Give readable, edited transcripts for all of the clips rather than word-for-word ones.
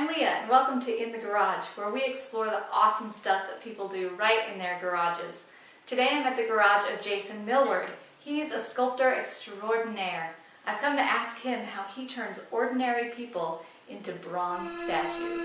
I'm Leah and welcome to In the Garage, where we explore the awesome stuff that people do right in their garages. Today I'm at the garage of Jason Millward. He's a sculptor extraordinaire. I've come to ask him how he turns ordinary people into bronze statues.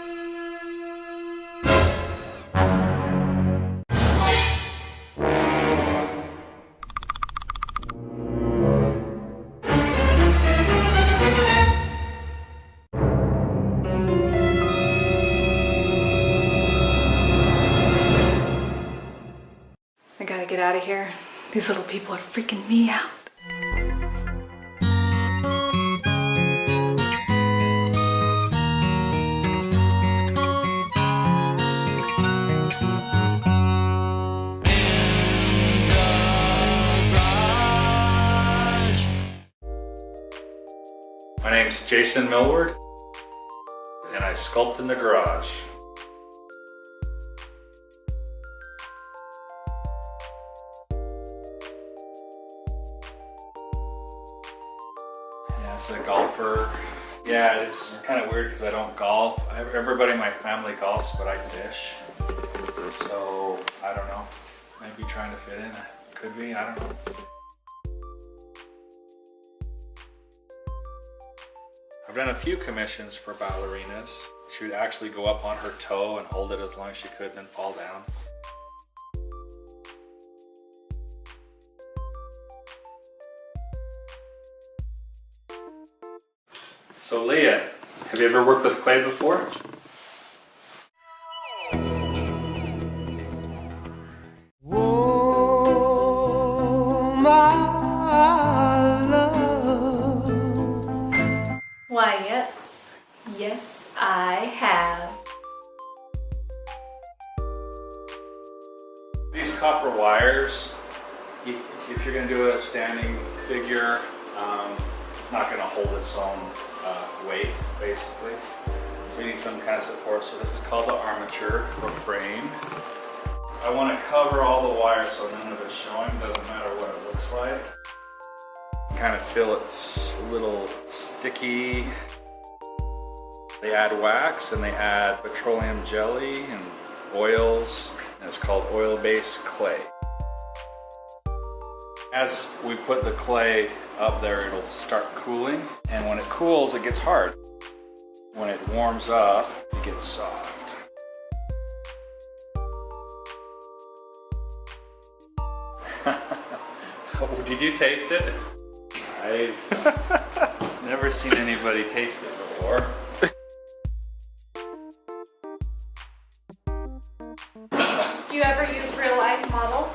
I gotta get out of here. These little people are freaking me out. My name's Jason Millward, and I sculpt in the garage. As a golfer, yeah, it's kind of weird because I don't golf. Everybody in my family golfs, but I fish. So, I don't know. Maybe trying to fit in. Could be, I don't know. I've done a few commissions for ballerinas. She would actually go up on her toe and hold it as long as she could, then fall down. So Leah, have you ever worked with clay before? Oh, my love. Why, yes. Yes, I have. These copper wires, if you're going to do a standing figure, it's not going to hold its own weight, basically. So you need some kind of support. So this is called the armature or frame. I want to cover all the wires so none of it's showing. Doesn't matter what it looks like. You kind of feel it's a little sticky. They add wax and they add petroleum jelly and oils. And it's called oil-based clay. As we put the clay up there, it'll start cooling, and when it cools, it gets hard. When it warms up, it gets soft. Did you taste it? I've never seen anybody taste it before. Do you ever use real life models?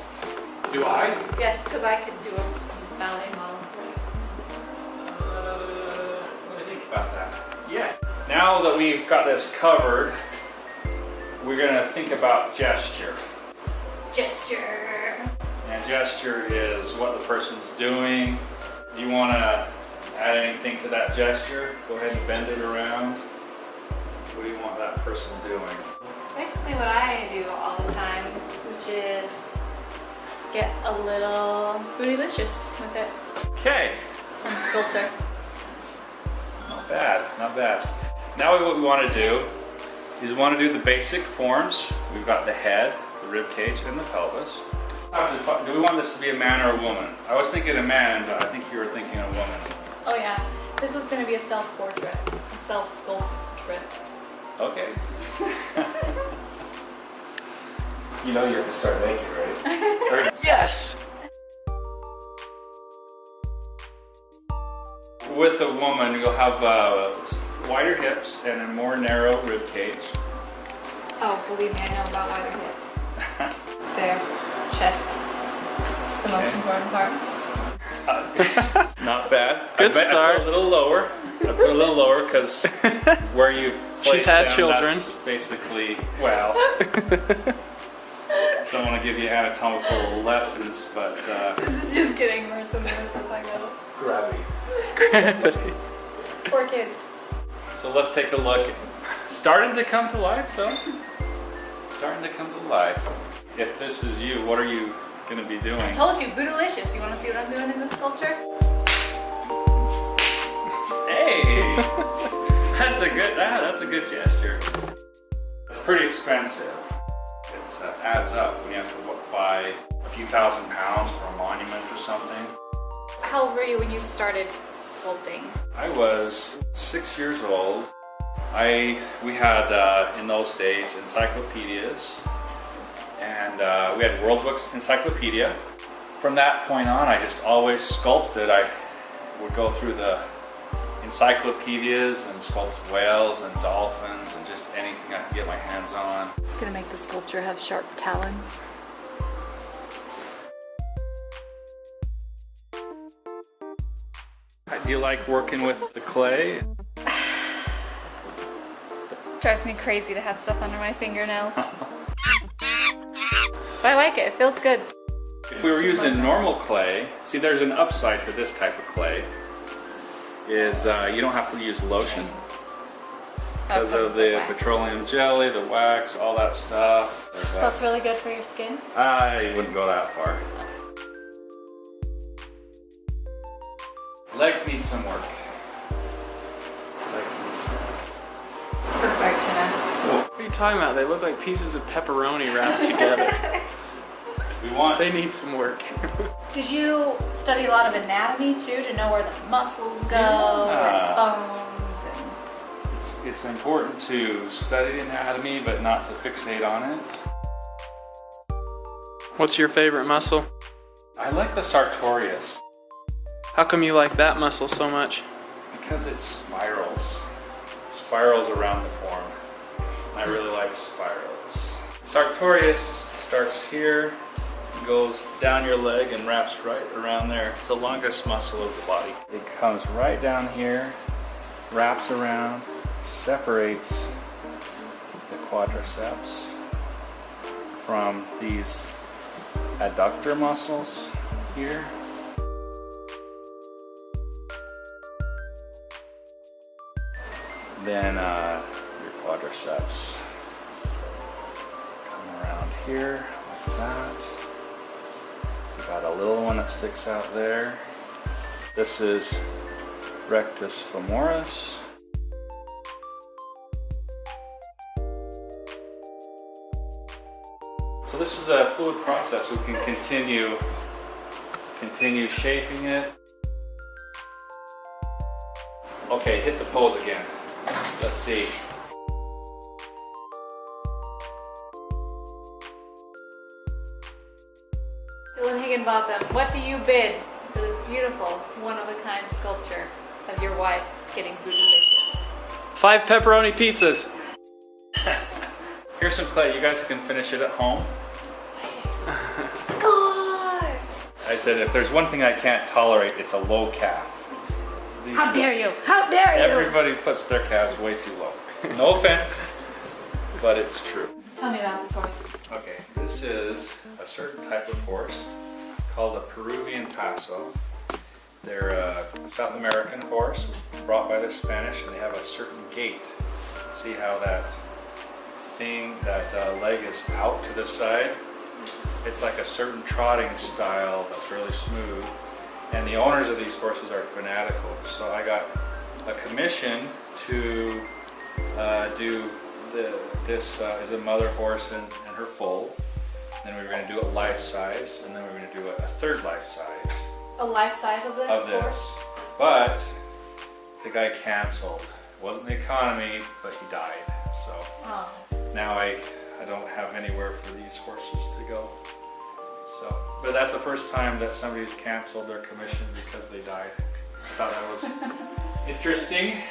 Do I? Yes, because I could do a ballet model for you. What do you think about that? Yes. Now that we've got this covered, we're going to think about gesture. Gesture. And gesture is what the person's doing. Do you want to add anything to that gesture? Go ahead and bend it around. What do you want that person doing? Basically what I do all the time, which is get a little bootylicious with it. Okay. I'm a sculptor. Not bad, not bad. Now what we want to do is we want to do the basic forms. We've got the head, the rib cage, and the pelvis. Do we want this to be a man or a woman? I was thinking a man, but I think you were thinking a woman. Oh yeah, this is going to be a self-portrait, a self-sculptrait. Okay. You know you have to start naked, right? Yes! With a woman, you'll have wider hips and a more narrow rib cage. Oh, believe me, I know about wider hips. There, chest. It's the most important part. Not bad. Good start. I put a little lower. I put a little lower because where you She's had children. That's basically, well, don't want to give you anatomical lessons, but This is just getting worse and worse as I go. Gravity. Poor kids. so let's take a look. Starting to come to life, though. Starting to come to life. If this is you, what are you going to be doing? I told you, bootylicious. You want to see what I'm doing in this sculpture? Hey, that's a good gesture. pretty expensive. It adds up when you have to buy a few thousand pounds for a monument or something. How old were you when you started sculpting? I was 6 years old. We had, in those days, encyclopedias, and we had World Book Encyclopedia. From that point on, I just always sculpted. I would go through the encyclopedias and sculpt whales and dolphins and just anything I could get my hands on. Gonna make the sculpture have sharp talons. Do you like working with the clay? Drives me crazy to have stuff under my fingernails. But I like it, it feels good. If we were using normal clay, see there's an upside to this type of clay, is you don't have to use lotion. Because of the petroleum jelly, the wax, all that stuff. So it's really good for your skin? I wouldn't go that far. Legs need some work. Legs need some work. Perfectionist. What are you talking about? They look like pieces of pepperoni wrapped together. They need some work. Did you study a lot of anatomy too to know where the muscles go and bones? And... It's important to study anatomy but not to fixate on it. What's your favorite muscle? I like the sartorius How come you like that muscle so much? because it spirals. It spirals around the form. I really like spirals. Sartorius starts here, goes down your leg and wraps right around there. It's the longest muscle of the body. It comes right down here, wraps around, separates the quadriceps from these adductor muscles here. Then your quadriceps come around here like that. You got a little one that sticks out there. This is rectus femoris. So this is a fluid process. We can continue shaping it. Okay, hit the pose again. Let's see. Dylan Higginbotham, what do you bid for this beautiful, one-of-a-kind sculpture of your wife getting bootylicious? 5 pepperoni pizzas. Here's some clay. You guys can finish it at home. Score! I said if there's one thing I can't tolerate, it's a low calf. How dare you? How dare you? Everybody puts their calves way too low. No offense, but it's true. Tell me about this horse. Okay, this is a certain type of horse called a Peruvian Paso. They're a South American horse brought by the Spanish, and they have a certain gait. See how that leg is out to the side? It's like a certain trotting style that's really smooth. And the owners of these horses are fanatical. So I got a commission to do this is a mother horse and her foal. Then we were going to do it life size, and then we were going to do a third life size. A life size of this horse? But the guy canceled. It wasn't the economy, but he died. So now I don't have anywhere for these horses to go. So, but that's the first time that somebody's canceled their commission because they died. I thought that was interesting.